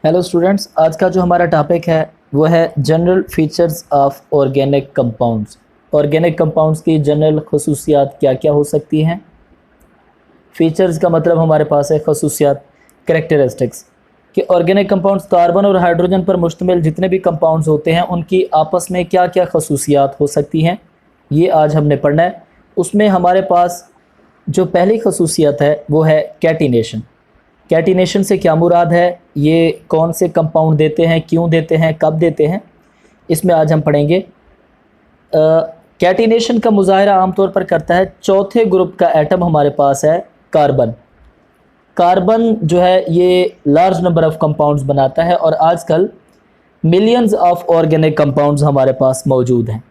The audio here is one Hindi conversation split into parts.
हेलो स्टूडेंट्स, आज का जो हमारा टॉपिक है वो है general features of organic compounds. Organic compounds की जनरल खसूसियात क्या क्या हो सकती हैं। फीचर्स का मतलब हमारे पास है खसूसियात, कैरेक्टरिस्टिक्स कि ऑर्गेनिक कंपाउंड्स कार्बन और हाइड्रोजन पर मुश्तमिल जितने भी कंपाउंड्स होते हैं उनकी आपस में क्या क्या खसूसियात हो सकती हैं, ये आज हमने पढ़ना है। उसमें हमारे पास जो पहली खसूसियत है वो है कैटिनेशन। कैटिनेशन से क्या मुराद है, ये कौन से कंपाउंड देते हैं, क्यों देते हैं, कब देते हैं, इसमें आज हम पढ़ेंगे। कैटिनेशन का मुजाहरा आमतौर पर करता है चौथे ग्रुप का एटम हमारे पास है कार्बन। कार्बन जो है ये लार्ज नंबर ऑफ कंपाउंड्स बनाता है और आजकल मिलियंस ऑफ ऑर्गेनिक कंपाउंड्स हमारे पास मौजूद हैं।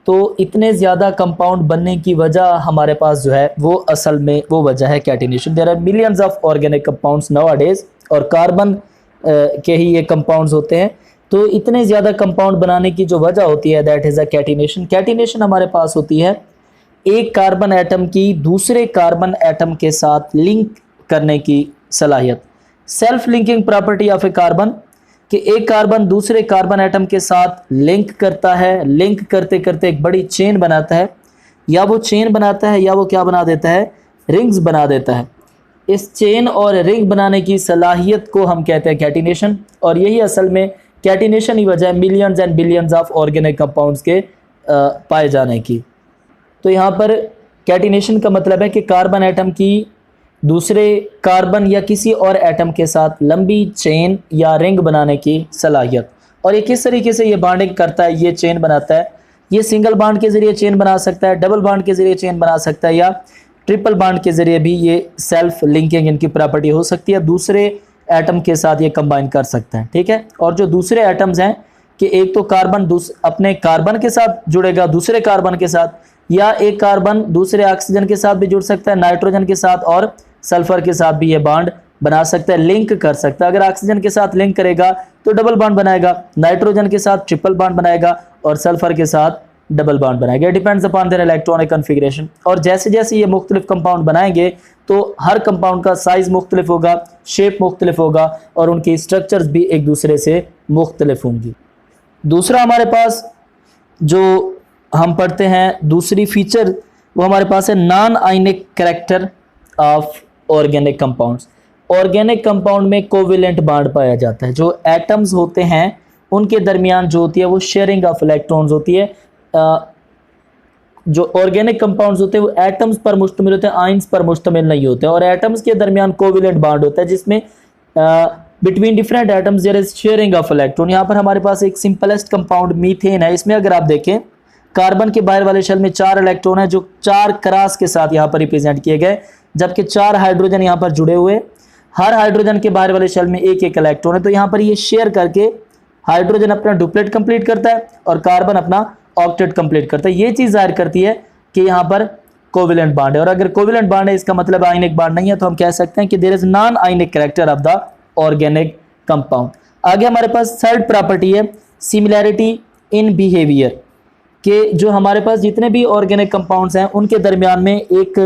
तो इतने ज़्यादा कंपाउंड बनने की वजह हमारे पास जो है वो असल में वो वजह है catenation. There are millions of organic compounds nowadays और कार्बन के ही ये कंपाउंड्स होते हैं। तो इतने ज़्यादा कंपाउंड बनाने की जो वजह होती है that is a catenation. Catenation हमारे पास होती है एक कार्बन एटम की दूसरे कार्बन एटम के साथ लिंक करने की सलाहियत। Self linking property of A carbon कि एक कार्बन दूसरे कार्बन एटम के साथ लिंक करता है, लिंक करते करते एक बड़ी चेन बनाता है, या वो चेन बनाता है या वो क्या बना देता है, रिंग्स बना देता है। इस चेन और रिंग बनाने की सलाहियत को हम कहते हैं कैटिनेशन। और यही असल में कैटिनेशन ही वजह है millions and billions of organic compounds के पाए जाने की। तो यहाँ पर कैटिनेशन का मतलब है कि कार्बन एटम की दूसरे कार्बन या किसी और एटम के साथ लंबी चेन या रिंग बनाने की सलाहियत। और ये किस तरीके से ये बॉन्डिंग करता है, ये चेन बनाता है। ये सिंगल बॉन्ड के ज़रिए चेन बना सकता है, डबल बॉन्ड के ज़रिए चेन बना सकता है, या ट्रिपल बॉन्ड के ज़रिए भी ये सेल्फ लिंकिंग इनकी प्रॉपर्टी हो सकती है। दूसरे एटम के साथ ये कंबाइन कर सकता है, ठीक है। और जो दूसरे एटम्स हैं कि एक तो कार्बन अपने कार्बन के साथ जुड़ेगा दूसरे कार्बन के साथ, या एक कार्बन दूसरे ऑक्सीजन के साथ भी जुड़ सकता है, नाइट्रोजन के साथ और सल्फर के साथ भी ये बॉन्ड बना सकता है, लिंक कर सकता है। अगर ऑक्सीजन के साथ लिंक करेगा तो डबल बॉन्ड बनाएगा, नाइट्रोजन के साथ ट्रिपल बॉन्ड बनाएगा और सल्फर के साथ डबल बॉन्ड बनाएगा। Depends upon their electronic configuration. और जैसे जैसे ये मुख्तलिफ कंपाउंड बनाएंगे तो हर कंपाउंड का साइज मुख्तलिफ होगा, शेप मुख्तलिफ होगा और उनकी स्ट्रक्चर्स भी एक दूसरे से मुख्तलिफ होंगी। दूसरा हमारे पास जो हम पढ़ते हैं दूसरी फीचर वो हमारे पास है non ionic character of organic compounds. Organic compound में कोवेलेंट बॉन्ड पाया जाता है। जो एटम्स होते हैं उनके दरमियान जो होती है वो शेयरिंग ऑफ इलेक्ट्रॉन्स होती है। जो ऑर्गेनिक कंपाउंड्स होते हैं वो एटम्स पर मुश्तमिल होते हैं, आयंस पर मुश्तमिल नहीं होते। और एटम्स के दरमियान कोवेलेंट बॉन्ड होता है जिसमें between different atoms there is sharing of electron. यहाँ पर हमारे पास एक सिंपलेस्ट कंपाउंड मीथेन है। इसमें अगर आप देखें कार्बन के बाहर वाले शेल में 4 इलेक्ट्रॉन है जो 4 क्रॉस के साथ यहाँ पर रिप्रेजेंट किए गए, जबकि 4 हाइड्रोजन यहाँ पर जुड़े हुए। हर हाइड्रोजन के बाहर वाले शेल में एक एक इलेक्ट्रॉन है। तो यहाँ पर ये शेयर करके हाइड्रोजन अपना डुप्लेट कंप्लीट करता है और कार्बन अपना ऑक्टेट कंप्लीट करता है। ये चीज़ जाहिर करती है कि यहाँ पर कोवेलेंट बॉन्ड है। और अगर कोवेलेंट बॉन्ड है इसका मतलब आयनिक बॉन्ड नहीं है, तो हम कह सकते हैं कि there is non ionic character of the organic compound. आगे हमारे पास थर्ड प्रॉपर्टी है सिमिलैरिटी इन बिहेवियर कि जो हमारे पास जितने भी ऑर्गेनिक कंपाउंड्स हैं उनके दरमियान में एक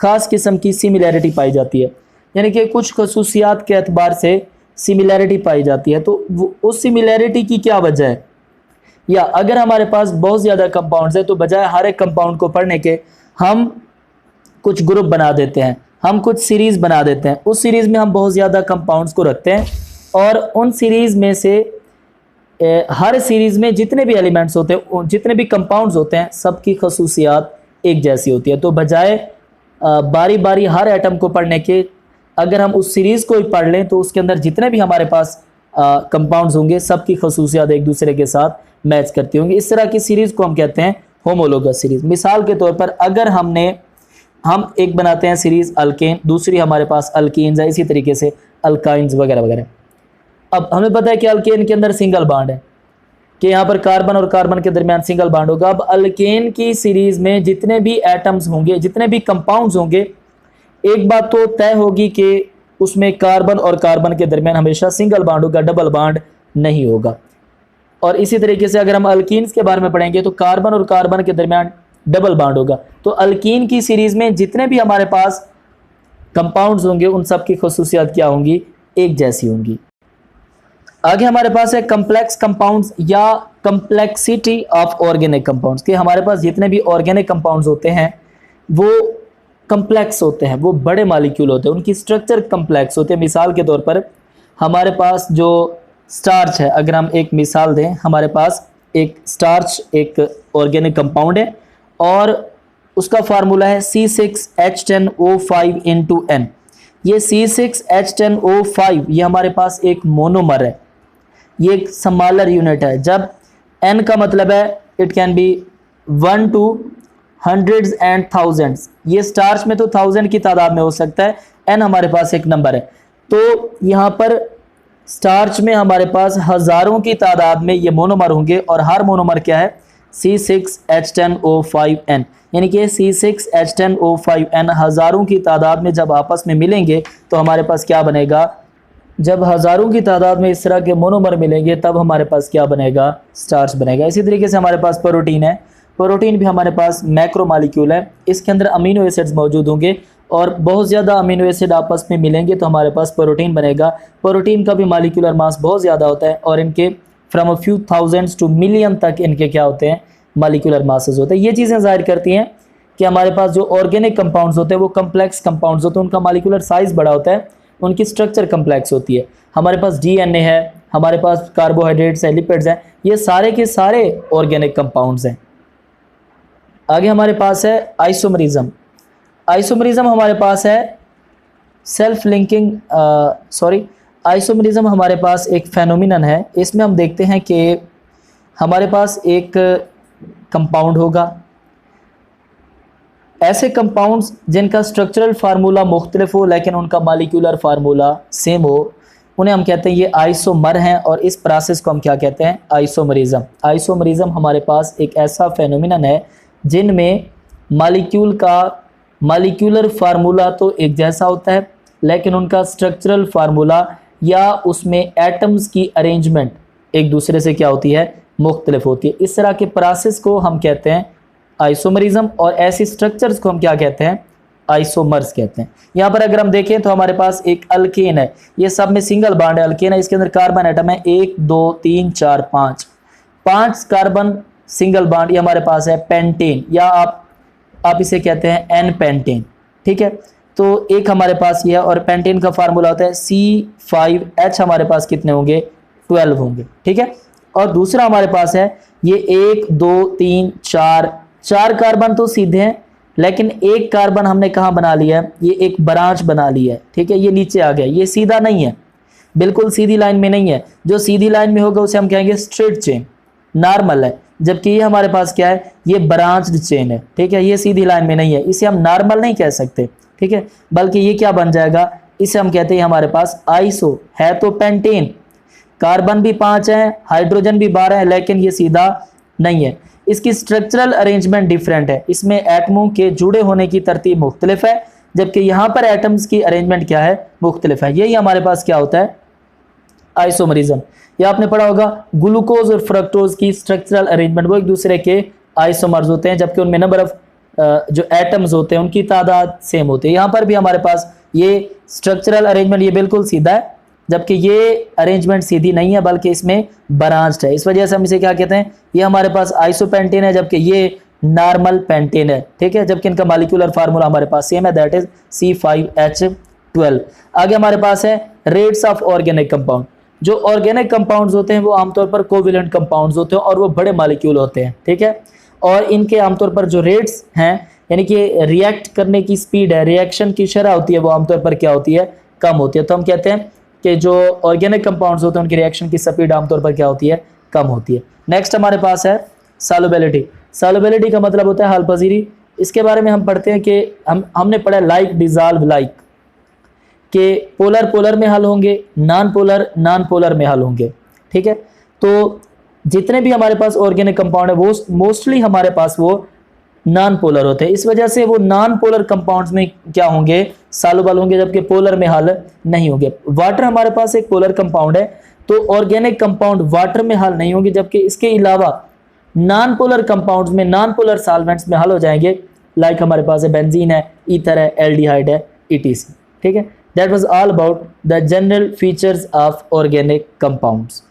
ख़ास किस्म की सिमिलैरिटी पाई जाती है, यानी कि कुछ खसूसियात के एतबार से सिमिलैरिटी पाई जाती है। तो उस सिमिलैरिटी की क्या वजह है, या अगर हमारे पास बहुत ज़्यादा कंपाउंड्स हैं तो बजाय हर एक कंपाउंड को पढ़ने के हम कुछ ग्रुप बना देते हैं, हम कुछ सीरीज़ बना देते हैं। उस सीरीज़ में हम बहुत ज़्यादा कंपाउंड्स को रखते हैं और उन सीरीज़ में से हर सीरीज़ में जितने भी एलिमेंट्स होते हैं, जितने भी कंपाउंड्स होते हैं, सबकी खसूसियात एक जैसी होती है। तो बजाय बारी बारी हर एटम को पढ़ने के अगर हम उस सीरीज़ को ही पढ़ लें तो उसके अंदर जितने भी हमारे पास कंपाउंड्स होंगे सबकी खसूसियात एक दूसरे के साथ मैच करती होंगी। इस तरह की सीरीज़ को हम कहते हैं होमोलोगस सीरीज़। मिसाल के तौर पर अगर हम एक बनाते हैं सीरीज़ अल्केन, दूसरी हमारे पास अल्कीन्स है, इसी तरीके से अल्काइंस वगैरह वगैरह। अब हमें पता है कि अल्केन के अंदर सिंगल बॉन्ड है कि यहाँ पर कार्बन और कार्बन के दरमियान सिंगल बॉन्ड होगा। अब अल्केन की सीरीज़ में जितने भी एटम्स होंगे, जितने भी कंपाउंड्स होंगे, एक बात तो तय होगी कि उसमें कार्बन और कार्बन के दरमियान हमेशा सिंगल बॉन्ड होगा, डबल बॉन्ड नहीं होगा। और इसी तरीके से अगर हम अल्कीन्स के बारे में पढ़ेंगे तो कार्बन और कार्बन के दरमियान डबल बॉन्ड होगा। तो अल्कीन की सीरीज़ में जितने भी हमारे पास कंपाउंड्स होंगे उन सब की खसूसियात क्या होंगी, एक जैसी होंगी। आगे हमारे पास है कम्प्लेक्स कंपाउंड्स या कम्प्लेक्सिटी ऑफ ऑर्गेनिक कंपाउंड्स, कि हमारे पास जितने भी ऑर्गेनिक कंपाउंड्स होते हैं वो कम्प्लेक्स होते हैं, वो बड़े मालिक्यूल होते हैं, उनकी स्ट्रक्चर कम्प्लेक्स होते हैं। मिसाल के तौर पर हमारे पास जो स्टार्च है, अगर हम एक मिसाल दें, हमारे पास एक स्टार्च एक ऑर्गेनिक कंपाउंड है और उसका फार्मूला है C6H10O5 ये C6H10O5 ये हमारे पास एक मोनोमर है, ये एक स्मॉलर यूनिट है। जब N का मतलब है it can be 1 to hundreds and thousands, ये स्टार्च में तो 1000 की तादाद में हो सकता है, N हमारे पास एक नंबर है, तो यहाँ पर स्टार्च में हमारे पास हज़ारों की तादाद में ये मोनोमर होंगे और हर मोनोमर क्या है C6H10O5N, यानी कि C6H10O5N हज़ारों की तादाद में जब आपस में मिलेंगे तो हमारे पास क्या बनेगा, जब हज़ारों की तादाद में इस तरह के मोनोमर मिलेंगे तब हमारे पास क्या बनेगा, स्टार्च बनेगा। इसी तरीके से हमारे पास प्रोटीन है, प्रोटीन भी हमारे पास मैक्रो मालिक्यूल है, इसके अंदर अमीनो एसिड्स मौजूद होंगे और बहुत ज़्यादा अमीनो एसिड आपस में मिलेंगे तो हमारे पास प्रोटीन बनेगा। प्रोटीन का भी मालिक्यूलर मास बहुत ज़्यादा होता है और इनके from a few thousands two million तक इनके क्या होते हैं, मालिक्यूलर मासेस होते हैं। ये चीज़ें ज़ाहिर करती हैं कि हमारे पास जो ऑर्गेनिक कंपाउंड्स होते हैं वो कम्प्लेक्स कंपाउंड्स होते हैं, उनका मालिक्यूलर साइज़ बड़ा होता है, उनकी स्ट्रक्चर कम्प्लेक्स होती है। हमारे पास DNA है, हमारे पास कार्बोहाइड्रेट्स है, लिपिड्स हैं, ये सारे के सारे ऑर्गेनिक कंपाउंड्स हैं। आगे हमारे पास है आइसोमरिज्म। आइसोमरिज्म हमारे पास है सेल्फ लिंकिंग आइसोमरिज्म हमारे पास एक फेनोमिनन है। इसमें हम देखते हैं कि हमारे पास एक कंपाउंड होगा, ऐसे कंपाउंड्स जिनका स्ट्रक्चरल फार्मूला मुख्तलिफ हो लेकिन उनका मालिक्यूलर फार्मूला सेम हो, उन्हें हम कहते हैं ये आइसोमर हैं और इस प्रोसेस को हम क्या कहते हैं, आइसोमरिज्म। आइसोमरिज्म हमारे पास एक ऐसा फेनोमिनन है जिनमें मालिक्यूल का मालिक्यूलर फार्मूला तो एक जैसा होता है लेकिन उनका स्ट्रक्चरल फार्मूला या उसमें एटम्स की अरेंजमेंट एक दूसरे से क्या होती है, मुख्तलिफ होती है। इस तरह के प्रोसेस को हम कहते हैं आइसोमरिज्म और ऐसी स्ट्रक्चर्स को हम क्या कहते हैं, आइसोमर्स कहते हैं। यहाँ पर अगर हम देखें तो हमारे पास एक अल्केन है, ये सब में सिंगल बॉन्ड है, अल्केन है, इसके अंदर कार्बन एटम है 1 2 3 4 5 कार्बन सिंगल बॉन्ड, ये हमारे पास है पेंटेन या आप इसे कहते हैं एन पेंटेन, ठीक है। तो एक हमारे पास ये है और पेंटेन का फार्मूला होता है C5H, हमारे पास कितने होंगे, 12 होंगे, ठीक है। और दूसरा हमारे पास है ये 1 2 3 4 कार्बन तो सीधे हैं लेकिन एक कार्बन हमने कहाँ बना लिया है, ये एक ब्रांच बना लिया है, ठीक है, ये नीचे आ गया, ये सीधा नहीं है, बिल्कुल सीधी लाइन में नहीं है। जो सीधी लाइन में होगा उसे हम कहेंगे स्ट्रेट चेन, नॉर्मल है, जबकि ये हमारे पास क्या है, ये ब्रांच्ड चेन है, ठीक है, ये सीधी लाइन में नहीं है, इसे हम नॉर्मल नहीं कह सकते, ठीक है, बल्कि ये क्या बन जाएगा, इसे हम कहते हैं हमारे पास आइसो है। तो पेंटेन कार्बन भी 5 है, हाइड्रोजन भी 12 है, लेकिन ये सीधा नहीं है, इसकी स्ट्रक्चरल अरेंजमेंट डिफरेंट है, इसमें एटमों के जुड़े होने की तरतीब मुख्तलिफ है, जबकि यहाँ पर एटम्स की अरेंजमेंट क्या है, मुख्तलिफ है। यही हमारे पास क्या होता है, आइसोमरिज्म। या आपने पढ़ा होगा ग्लूकोज और फ्रक्टोज की स्ट्रक्चरल अरेंजमेंट, वो एक दूसरे के आइसोमर्स होते हैं जबकि उनमें नंबर ऑफ जो एटम्स होते हैं उनकी तादाद सेम होती है। यहाँ पर भी हमारे पास ये स्ट्रक्चरल अरेंजमेंट ये बिल्कुल सीधा है जबकि ये अरेंजमेंट सीधी नहीं है बल्कि इसमें ब्रांच्ड है, इस वजह से हम इसे क्या कहते हैं, ये हमारे पास आइसोपेंटेन है जबकि ये नॉर्मल पेंटेन है, ठीक है, जबकि इनका मॉलिक्यूलर फार्मूला हमारे पास सेम है, दैट इज C5H12। आगे हमारे पास है रेट्स ऑफ ऑर्गेनिक कंपाउंड। जो ऑर्गेनिक कंपाउंड्स होते हैं वो आमतौर पर कोवेलेंट कंपाउंड्स होते हैं और वो बड़े मॉलिक्यूल होते हैं, ठीक है, और इनके आमतौर पर जो रेट्स हैं यानी कि रिएक्ट करने की स्पीड है, रिएक्शन की शरह होती है, वो आमतौर पर क्या होती है, कम होती है। तो हम कहते हैं कि जो ऑर्गेनिक कंपाउंड्स होते हैं उनकी रिएक्शन की स्पीड आमतौर पर क्या होती है, कम होती है। नेक्स्ट हमारे पास है सॉल्युबिलिटी। सॉल्युबिलिटी का मतलब होता है हल पजीरी। इसके बारे में हम पढ़ते हैं कि हमने पढ़ा लाइक डिजॉल्व लाइक, कि पोलर पोलर में हल होंगे, नॉन पोलर में हल होंगे, ठीक है। तो जितने भी हमारे पास ऑर्गेनिक कंपाउंड है वो मोस्टली हमारे पास वो नॉन पोलर होते हैं, इस वजह से वो नॉन पोलर कंपाउंड्स में क्या होंगे, सॉल्युबल होंगे, जबकि पोलर में हल नहीं होंगे। वाटर हमारे पास एक पोलर कंपाउंड है, तो ऑर्गेनिक कंपाउंड वाटर में हल नहीं होंगे, जबकि इसके अलावा नॉन पोलर कंपाउंड्स में, नॉन पोलर सॉल्वेंट्स में हल हो जाएंगे। लाइक हमारे पास है बेंजीन है, ईथर है, एल्डिहाइड है, ETC, ठीक है। That was all about the general features of organic compounds.